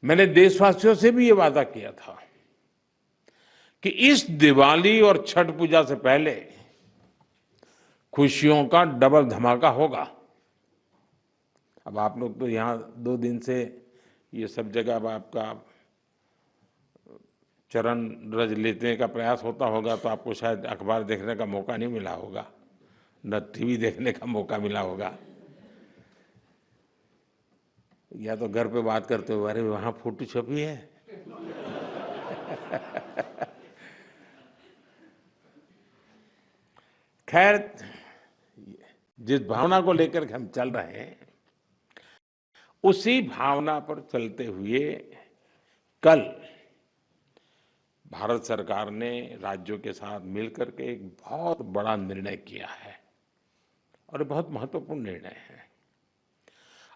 मैंने देशवासियों से भी ये वादा किया था कि इस दिवाली और छठ पूजा से पहले खुशियों का डबल धमाका होगा। अब आप लोग तो यहाँ 2 दिन से ये सब जगह अब आपका चरण रज लेने का प्रयास होता होगा, तो आपको शायद अखबार देखने का मौका नहीं मिला होगा, न टीवी देखने का मौका मिला होगा, या तो घर पे बात करते हो अरे वहाँ फोटो छपी है। खैर, जिस भावना को लेकर के हम चल रहे हैं उसी भावना पर चलते हुए कल भारत सरकार ने राज्यों के साथ मिलकर के एक बहुत बड़ा निर्णय किया है और बहुत महत्वपूर्ण निर्णय है।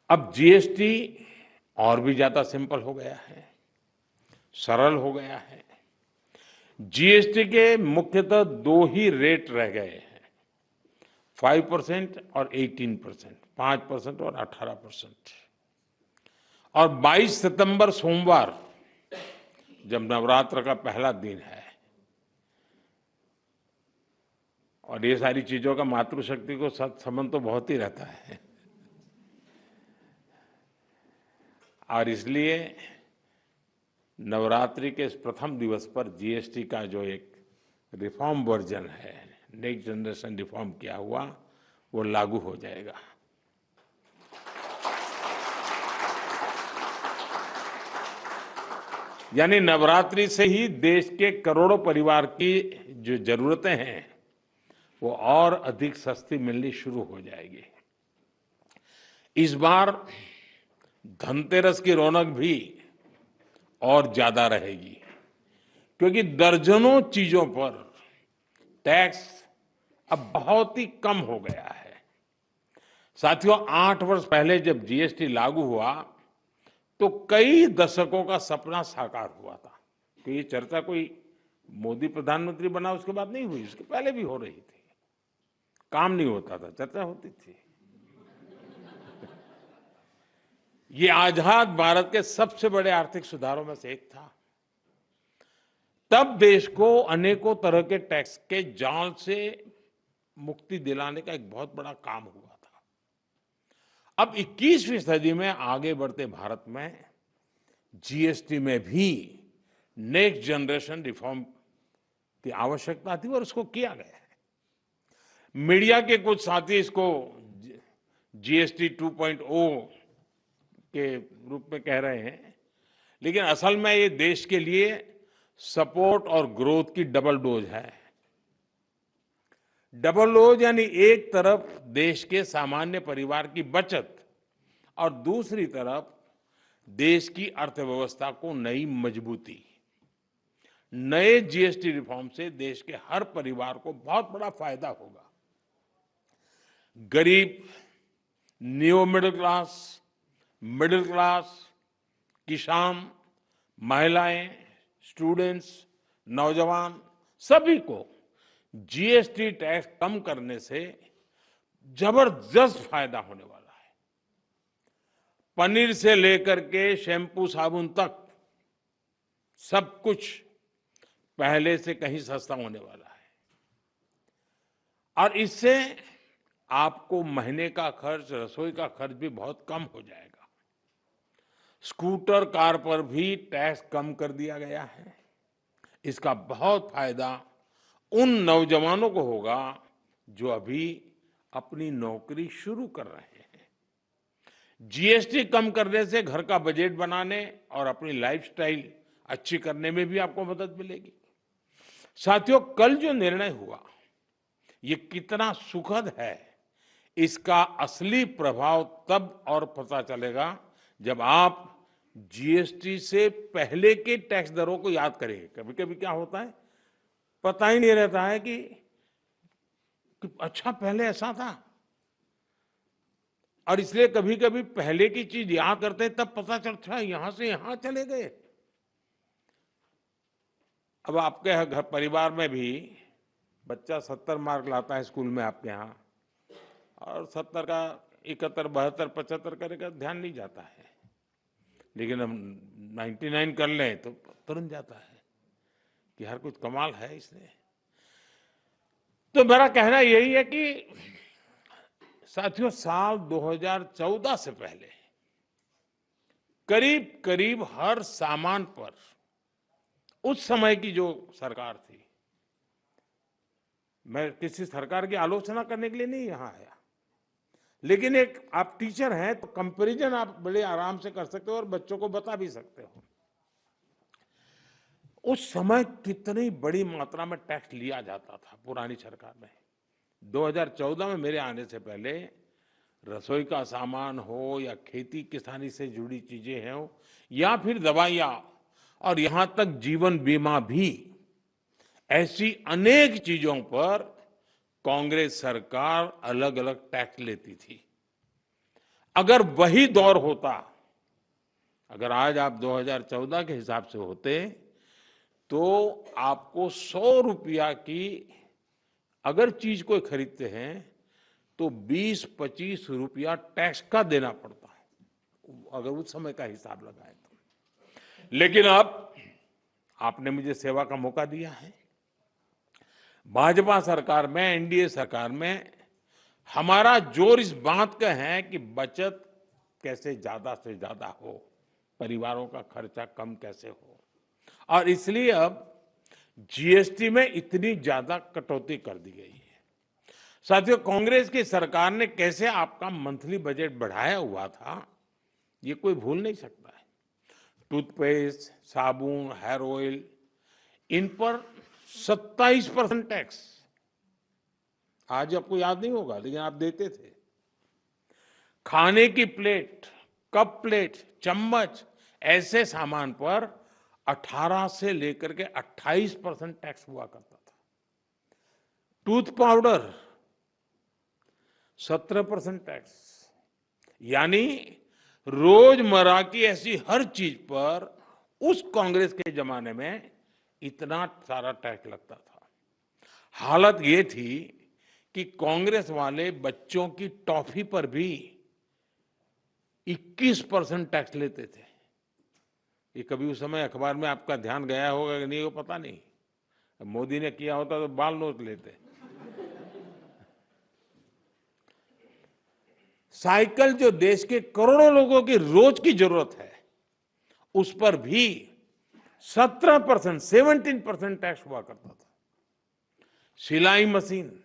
अब जीएसटी और भी ज्यादा सिंपल हो गया है, सरल हो गया है। जीएसटी के मुख्यतः 2 ही रेट रह गए हैं, 5% और 18%, 5% और 18%। और 22 सितंबर सोमवार, जब नवरात्र का पहला दिन है और ये सारी चीजों का मातृशक्ति को संबंध तो बहुत ही रहता है, और इसलिए नवरात्रि के इस प्रथम दिवस पर जीएसटी का जो एक रिफॉर्म वर्जन है, नेक्स्ट जनरेशन रिफॉर्म किया हुआ, वो लागू हो जाएगा। यानी नवरात्रि से ही देश के करोड़ों परिवार की जो जरूरतें हैं वो और अधिक सस्ती मिलनी शुरू हो जाएगी। इस बार धनतेरस की रौनक भी और ज्यादा रहेगी, क्योंकि दर्जनों चीजों पर टैक्स अब बहुत ही कम हो गया है। साथियों, 8 वर्ष पहले जब जीएसटी लागू हुआ तो कई दशकों का सपना साकार हुआ था। तो ये चर्चा कोई मोदी प्रधानमंत्री बना उसके बाद नहीं हुई, उसके पहले भी हो रही थी। काम नहीं होता था, चर्चा होती थी। ये आजाद भारत के सबसे बड़े आर्थिक सुधारों में से एक था। तब देश को अनेकों तरह के टैक्स के जाल से मुक्ति दिलाने का एक बहुत बड़ा काम हुआ था। अब 21वीं सदी में आगे बढ़ते भारत में जीएसटी में भी नेक्स्ट जनरेशन रिफॉर्म की आवश्यकता थी और उसको किया गया है। मीडिया के कुछ साथी इसको जीएसटी 2.0 के रूप में कह रहे हैं, लेकिन असल में ये देश के लिए सपोर्ट और ग्रोथ की डबल डोज है। डबल डोज यानी एक तरफ देश के सामान्य परिवार की बचत और दूसरी तरफ देश की अर्थव्यवस्था को नई मजबूती। नए जीएसटी रिफॉर्म से देश के हर परिवार को बहुत बड़ा फायदा होगा। गरीब, न्यू मिडिल क्लास, किसान, महिलाएं, स्टूडेंट्स, नौजवान, सभी को जीएसटी टैक्स कम करने से जबरदस्त फायदा होने वाला है। पनीर से लेकर के शैम्पू साबुन तक सब कुछ पहले से कहीं सस्ता होने वाला है, और इससे आपको महीने का खर्च, रसोई का खर्च भी बहुत कम हो जाएगा। स्कूटर, कार पर भी टैक्स कम कर दिया गया है। इसका बहुत फायदा उन नौजवानों को होगा जो अभी अपनी नौकरी शुरू कर रहे हैं। जीएसटी कम करने से घर का बजट बनाने और अपनी लाइफस्टाइल अच्छी करने में भी आपको मदद मिलेगी। साथियों, कल जो निर्णय हुआ ये कितना सुखद है, इसका असली प्रभाव तब और पता चलेगा जब आप जीएसटी से पहले के टैक्स दरों को याद करेंगे। कभी कभी क्या होता है, पता ही नहीं रहता है कि अच्छा पहले ऐसा था, और इसलिए कभी कभी पहले की चीज याद करते हैं तब पता चलता है यहां से यहां चले गए। अब आपके घर परिवार में भी बच्चा 70 मार्क लाता है स्कूल में आपके यहाँ, और 70 का 71, 72, 75 करेगा, ध्यान नहीं जाता है। लेकिन हम 99 कर लें तो तुरंत जाता है कि यार कुछ कमाल है इसने। तो मेरा कहना यही है कि साथियों, साल 2014 से पहले करीब करीब हर सामान पर उस समय की जो सरकार थी, मैं किसी सरकार की आलोचना करने के लिए नहीं यहां आया, लेकिन एक आप टीचर हैं तो कंपैरिजन आप बड़े आराम से कर सकते हो और बच्चों को बता भी सकते हो। उस समय कितनी बड़ी मात्रा में टैक्स लिया जाता था पुरानी सरकार में। 2014 में मेरे आने से पहले रसोई का सामान हो या खेती किसानी से जुड़ी चीजें हो या फिर दवाइयां और यहां तक जीवन बीमा भी, ऐसी अनेक चीजों पर कांग्रेस सरकार अलग अलग टैक्स लेती थी। अगर वही दौर होता, अगर आज आप 2014 के हिसाब से होते तो आपको 100 रुपया की अगर चीज कोई खरीदते हैं तो 20-25 रुपया टैक्स का देना पड़ता है, अगर उस समय का हिसाब लगाए तो। लेकिन अब आपने मुझे सेवा का मौका दिया है। भाजपा सरकार में, एनडीए सरकार में हमारा जोर इस बात का है कि बचत कैसे ज्यादा से ज्यादा हो, परिवारों का खर्चा कम कैसे हो, और इसलिए अब जीएसटी में इतनी ज्यादा कटौती कर दी गई है। साथियों, कांग्रेस की सरकार ने कैसे आपका मंथली बजट बढ़ाया हुआ था, ये कोई भूल नहीं सकता है। टूथपेस्ट, साबुन, हेयर ऑयल, इन पर 27% टैक्स। आज आपको याद नहीं होगा, लेकिन आप देते थे। खाने की प्लेट, कप प्लेट, चम्मच, ऐसे सामान पर 18 से लेकर के 28% टैक्स हुआ करता था। Tooth powder 17% tax. यानी रोजमर्रा की ऐसी हर चीज पर उस कांग्रेस के जमाने में इतना सारा टैक्स लगता था। हालत ये थी कि कांग्रेस वाले बच्चों की टॉफी पर भी 21% टैक्स लेते थे। ये कभी उस समय अखबार में आपका ध्यान गया होगा कि नहीं, वो पता नहीं। मोदी ने किया होता तो बाल नोच लेते। साइकिल जो देश के करोड़ों लोगों की रोज की जरूरत है, उस पर भी 17% टैक्स हुआ करता था। सिलाई मशीन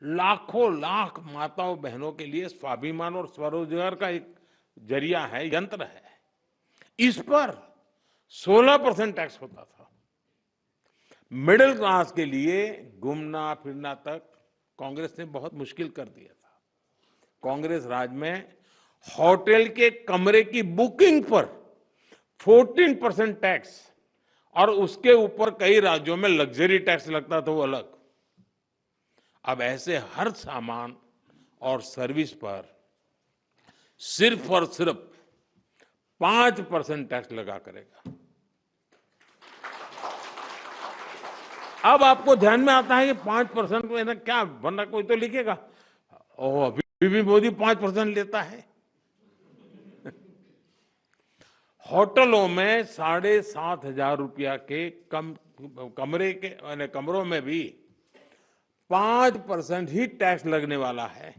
लाखों लाख माताओं बहनों के लिए स्वाभिमान और स्वरोजगार का एक जरिया है, यंत्र है। इस पर 16% टैक्स होता था। मिडिल क्लास के लिए घूमना फिरना तक कांग्रेस ने बहुत मुश्किल कर दिया था। कांग्रेस राज में होटल के कमरे की बुकिंग पर 14% टैक्स, और उसके ऊपर कई राज्यों में लग्जरी टैक्स लगता था, वो अलग। अब ऐसे हर सामान और सर्विस पर सिर्फ और सिर्फ 5% टैक्स लगा करेगा। अब आपको ध्यान में आता है कि 5% में ना क्या, वरना कोई तो लिखेगा ओ अभी भी मोदी 5% लेता है। होटलों में 7,500 रुपया के कमरे के कमरों में भी 5% ही टैक्स लगने वाला है।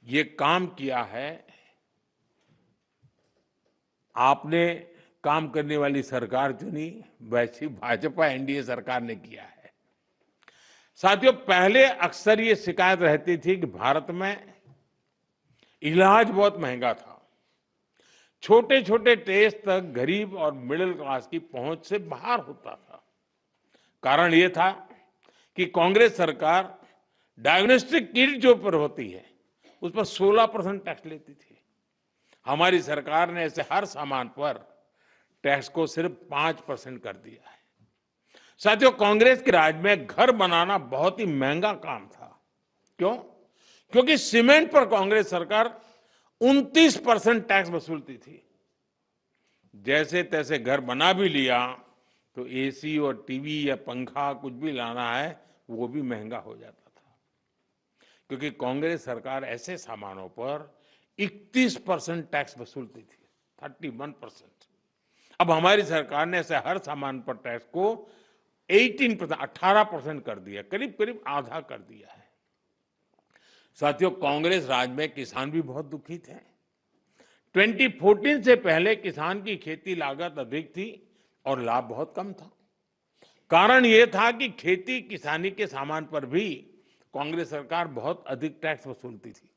ये काम किया है आपने, काम करने वाली सरकार चुनी, वैसी भाजपा एनडीए सरकार ने किया है। साथियों, पहले अक्सर ये शिकायत रहती थी कि भारत में इलाज बहुत महंगा था। छोटे छोटे टेस्ट तक गरीब और मिडिल क्लास की पहुंच से बाहर होता था। कारण ये था कि कांग्रेस सरकार डायग्नोस्टिक किट जो पर होती है उस पर 16% टैक्स लेती थी। हमारी सरकार ने ऐसे हर सामान पर टैक्स को सिर्फ 5% कर दिया है। साथियों, कांग्रेस के राज में घर बनाना बहुत ही महंगा काम था। क्यों? क्योंकि सीमेंट पर कांग्रेस सरकार 29% टैक्स वसूलती थी। जैसे तैसे घर बना भी लिया तो एसी और टीवी या पंखा कुछ भी लाना है वो भी महंगा हो जाता था, क्योंकि कांग्रेस सरकार ऐसे सामानों पर 31% टैक्स वसूलती थी। 31%। अब हमारी सरकार ने ऐसे हर सामान पर टैक्स को 18%, 18% कर दिया, करीब करीब आधा कर दिया है। साथियों, कांग्रेस राज में किसान भी बहुत दुखी थे। 2014 से पहले किसान की खेती लागत अधिक थी और लाभ बहुत कम था। कारण यह था कि खेती किसानी के सामान पर भी कांग्रेस सरकार बहुत अधिक टैक्स वसूलती थी।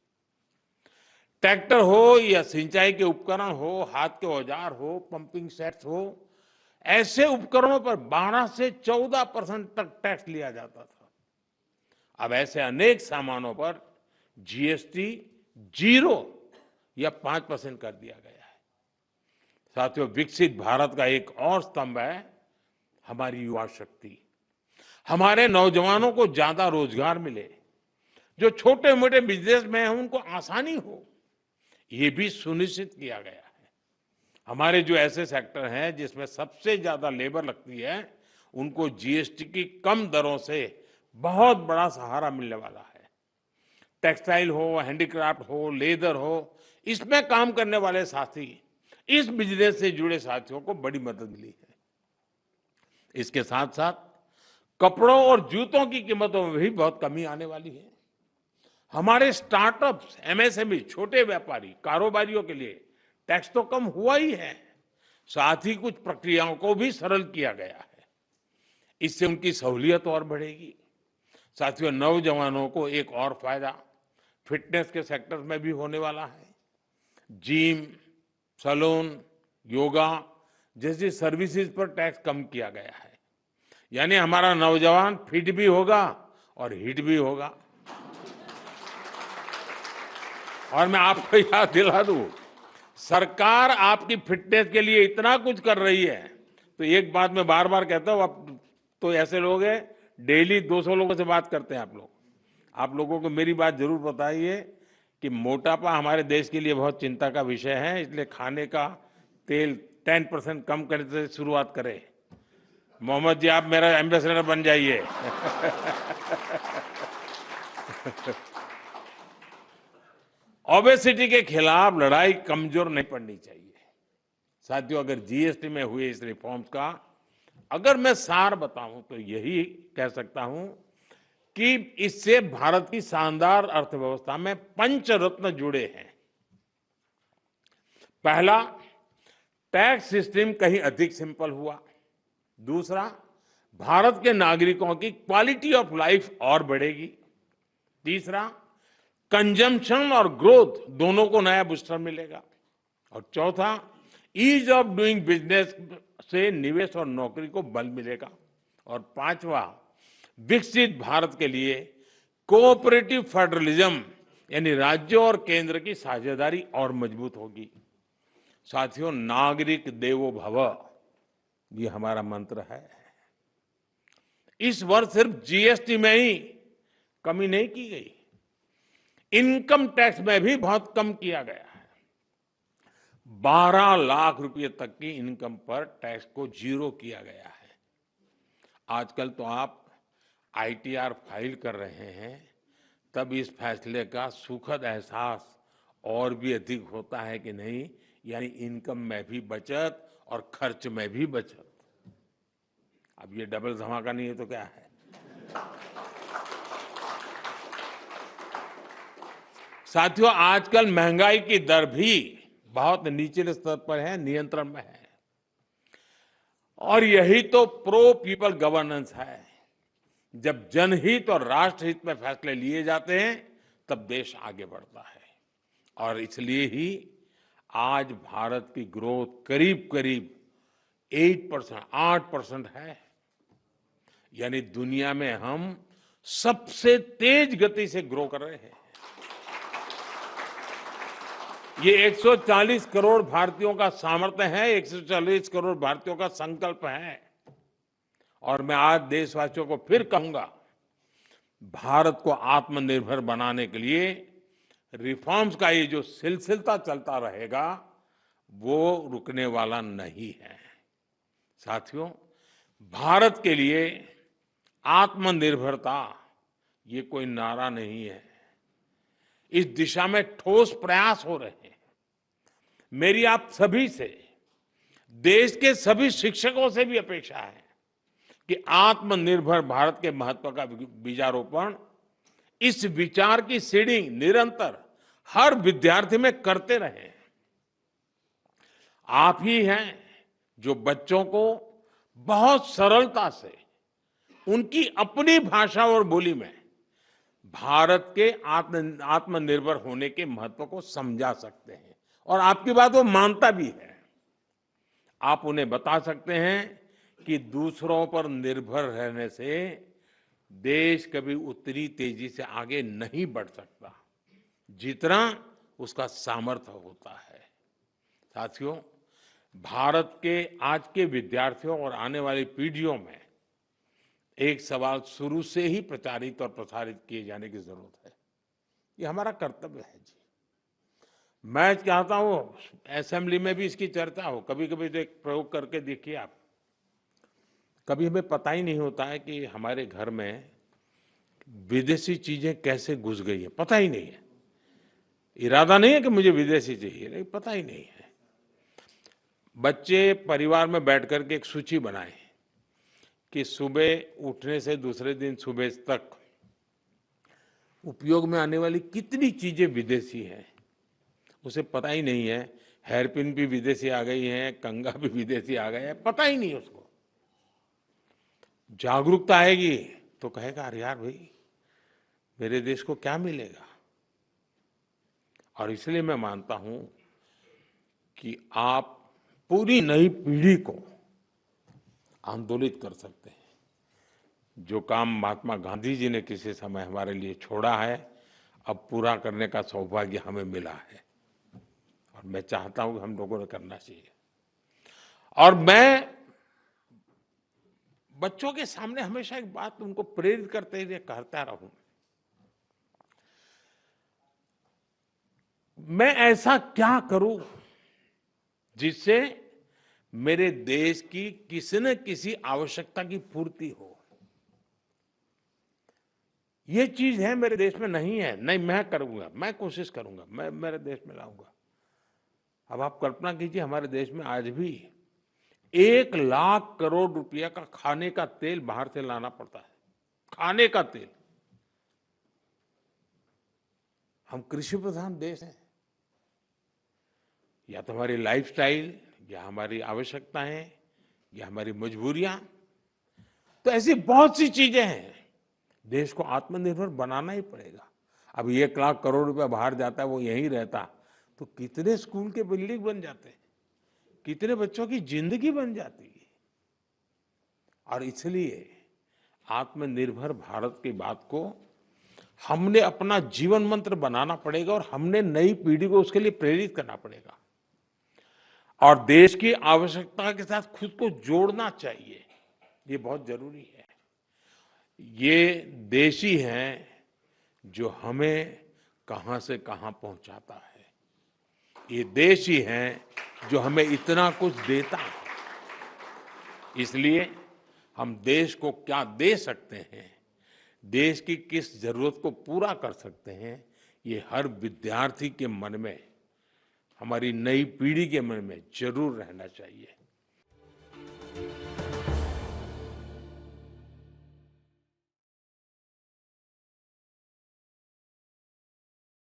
ट्रैक्टर हो या सिंचाई के उपकरण हो, हाथ के औजार हो, पंपिंग सेट्स हो, ऐसे उपकरणों पर 12 से 14% तक टैक्स लिया जाता था। अब ऐसे अनेक सामानों पर जीएसटी 0 या 5% कर दिया गया है। साथियों, विकसित भारत का एक और स्तंभ है हमारी युवा शक्ति। हमारे नौजवानों को ज्यादा रोजगार मिले, जो छोटे मोटे बिजनेस में हैं उनको आसानी हो, ये भी सुनिश्चित किया गया है। हमारे जो ऐसे सेक्टर हैं जिसमें सबसे ज्यादा लेबर लगती है, उनको जीएसटी की कम दरों से बहुत बड़ा सहारा मिलने वाला है। टेक्सटाइल हो, हैंडीक्राफ्ट हो, लेदर हो, इसमें काम करने वाले साथी, इस बिजनेस से जुड़े साथियों को बड़ी मदद मिली है। इसके साथ साथ कपड़ों और जूतों की कीमतों में भी बहुत कमी आने वाली है। हमारे स्टार्टअप्स, एमएसएमई, छोटे व्यापारी, कारोबारियों के लिए टैक्स तो कम हुआ ही है, साथ ही कुछ प्रक्रियाओं को भी सरल किया गया है। इससे उनकी सहूलियत और बढ़ेगी। साथियों, नौजवानों को एक और फायदा फिटनेस के सेक्टर में भी होने वाला है। जिम, सैलून, योगा जैसी सर्विसेज पर टैक्स कम किया गया है। यानी हमारा नौजवान फिट भी होगा और हिट भी होगा। और मैं आपको याद दिला दूं, सरकार आपकी फिटनेस के लिए इतना कुछ कर रही है, तो एक बात मैं बार बार कहता हूं, अब तो ऐसे लोग हैं डेली 200 लोगों से बात करते हैं आप लोग। आप लोगों को मेरी बात जरूर बताइए कि मोटापा हमारे देश के लिए बहुत चिंता का विषय है, इसलिए खाने का तेल 10% कम करने से शुरुआत करें। मोहम्मद जी, आप मेरा एम्बेसडर बन जाइए। ओबेसिटी के खिलाफ लड़ाई कमजोर नहीं पड़नी चाहिए। साथियों, अगर जीएसटी में हुए इस रिफॉर्म्स का अगर मैं सार बताऊं तो यही कह सकता हूं कि इससे भारत की शानदार अर्थव्यवस्था में पंचरत्न जुड़े हैं। पहला, टैक्स सिस्टम कहीं अधिक सिंपल हुआ। दूसरा, भारत के नागरिकों की क्वालिटी ऑफ लाइफ और बढ़ेगी। तीसरा, कंजम्पशन और ग्रोथ दोनों को नया बूस्टर मिलेगा। और चौथा, ईज ऑफ डूइंग बिजनेस से निवेश और नौकरी को बल मिलेगा। और पांचवा, विकसित भारत के लिए कोऑपरेटिव फेडरलिज्म यानी राज्यों और केंद्र की साझेदारी और मजबूत होगी। साथियों, नागरिक देवो भव ये हमारा मंत्र है। इस वर्ष सिर्फ जीएसटी में ही कमी नहीं की गई, इनकम टैक्स में भी बहुत कम किया गया है। 12 लाख रुपए तक की इनकम पर टैक्स को 0 किया गया है। आजकल तो आप आईटीआर फाइल कर रहे हैं, तब इस फैसले का सुखद एहसास और भी अधिक होता है कि नहीं, यानी इनकम में भी बचत और खर्च में भी बचत। अब ये डबल धमाका नहीं है तो क्या है। साथियों, आजकल महंगाई की दर भी बहुत निचले स्तर पर है, नियंत्रण में है। और यही तो प्रो पीपल गवर्नेंस है। जब जनहित और राष्ट्रहित में फैसले लिए जाते हैं, तब देश आगे बढ़ता है। और इसलिए ही आज भारत की ग्रोथ करीब करीब 8% है। यानी दुनिया में हम सबसे तेज गति से ग्रो कर रहे हैं। ये 140 करोड़ भारतीयों का सामर्थ्य है, 140 करोड़ भारतीयों का संकल्प है। और मैं आज देशवासियों को फिर कहूंगा, भारत को आत्मनिर्भर बनाने के लिए रिफॉर्म्स का ये जो सिलसिला चलता रहेगा, वो रुकने वाला नहीं है। साथियों, भारत के लिए आत्मनिर्भरता ये कोई नारा नहीं है, इस दिशा में ठोस प्रयास हो रहे हैं। मेरी आप सभी से, देश के सभी शिक्षकों से भी अपेक्षा है कि आत्मनिर्भर भारत के महत्व का बीजारोपण, इस विचार की सीडिंग निरंतर हर विद्यार्थी में करते रहें। आप ही हैं जो बच्चों को बहुत सरलता से उनकी अपनी भाषा और बोली में भारत के आत्मनिर्भर होने के महत्व को समझा सकते हैं, और आपकी बात वो मानता भी है। आप उन्हें बता सकते हैं कि दूसरों पर निर्भर रहने से देश कभी उतनी तेजी से आगे नहीं बढ़ सकता जितना उसका सामर्थ्य होता है। साथियों, भारत के आज के विद्यार्थियों और आने वाली पीढ़ियों में एक सवाल शुरू से ही प्रचारित और प्रसारित किए जाने की जरूरत है। ये हमारा कर्तव्य है जी। मैं चाहता हूं असेंबली में भी इसकी चर्चा हो। कभी कभी तो एक प्रयोग करके देखिए आप। कभी हमें पता ही नहीं होता है कि हमारे घर में विदेशी चीजें कैसे घुस गई है, पता ही नहीं है। इरादा नहीं है कि मुझे विदेशी चाहिए, लेकिन पता ही नहीं है। बच्चे परिवार में बैठ करके एक सूची बनाएं कि सुबह उठने से दूसरे दिन सुबह तक उपयोग में आने वाली कितनी चीजें विदेशी हैं, उसे पता ही नहीं है। हेयरपिन भी विदेशी आ गई है, कंघा भी विदेशी आ गया है, पता ही नहीं उसको। जागरूकता आएगी तो कहेगा अरे यार भाई, मेरे देश को क्या मिलेगा। और इसलिए मैं मानता हूं कि आप पूरी नई पीढ़ी को आंदोलित कर सकते हैं। जो काम महात्मा गांधी जी ने किसी समय हमारे लिए छोड़ा है, अब पूरा करने का सौभाग्य हमें मिला है, और मैं चाहता हूं कि हम लोगों ने करना चाहिए। और मैं बच्चों के सामने हमेशा एक बात उनको प्रेरित करते हुए कहता रहूं, मैं ऐसा क्या करूं जिससे मेरे देश की किसी न किसी आवश्यकता की पूर्ति हो। ये चीज है मेरे देश में नहीं है, नहीं मैं करूंगा, मैं कोशिश करूंगा, मैं मेरे देश में लाऊंगा। अब आप कल्पना कीजिए, हमारे देश में आज भी 1 लाख करोड़ रुपया का खाने का तेल बाहर से लाना पड़ता है। खाने का तेल। हम कृषि प्रधान देश हैं। या तो हमारी लाइफस्टाइल, या हमारी आवश्यकताएं, या हमारी मजबूरियां, तो ऐसी बहुत सी चीजें हैं। देश को आत्मनिर्भर बनाना ही पड़ेगा। अब 1 लाख करोड़ रुपया बाहर जाता है, वो यहीं रहता तो कितने स्कूल के बिल्डिंग बन जाते, कितने बच्चों की जिंदगी बन जाती। और इसलिए आत्मनिर्भर भारत की बात को हमने अपना जीवन मंत्र बनाना पड़ेगा, और हमने नई पीढ़ी को उसके लिए प्रेरित करना पड़ेगा, और देश की आवश्यकता के साथ खुद को जोड़ना चाहिए। ये बहुत जरूरी है। ये देश ही है जो हमें कहां से कहां पहुंचाता है। ये देश ही है जो हमें इतना कुछ देता है। इसलिए हम देश को क्या दे सकते हैं, देश की किस जरूरत को पूरा कर सकते हैं, ये हर विद्यार्थी के मन में, हमारी नई पीढ़ी के मन में जरूर रहना चाहिए।